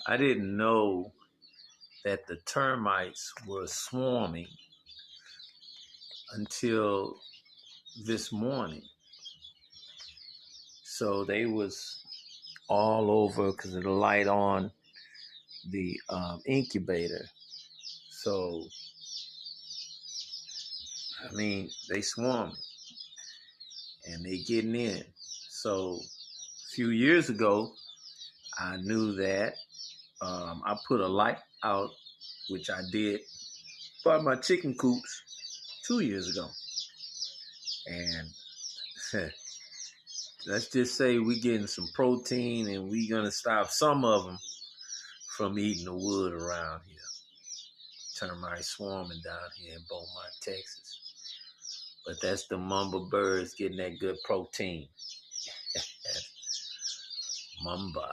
I didn't know that the termites were swarming until this morning. So they was all over because of the light on the incubator. So, I mean, they swarming and they getting in. So, a few years ago, I knew that. I put a light out, which I did by my chicken coops 2 years ago. And let's just say we getting some protein and we gonna stop some of them from eating the wood around here. Termite swarming down here in Beaumont, Texas. But that's the mamba birds getting that good protein. Mamba.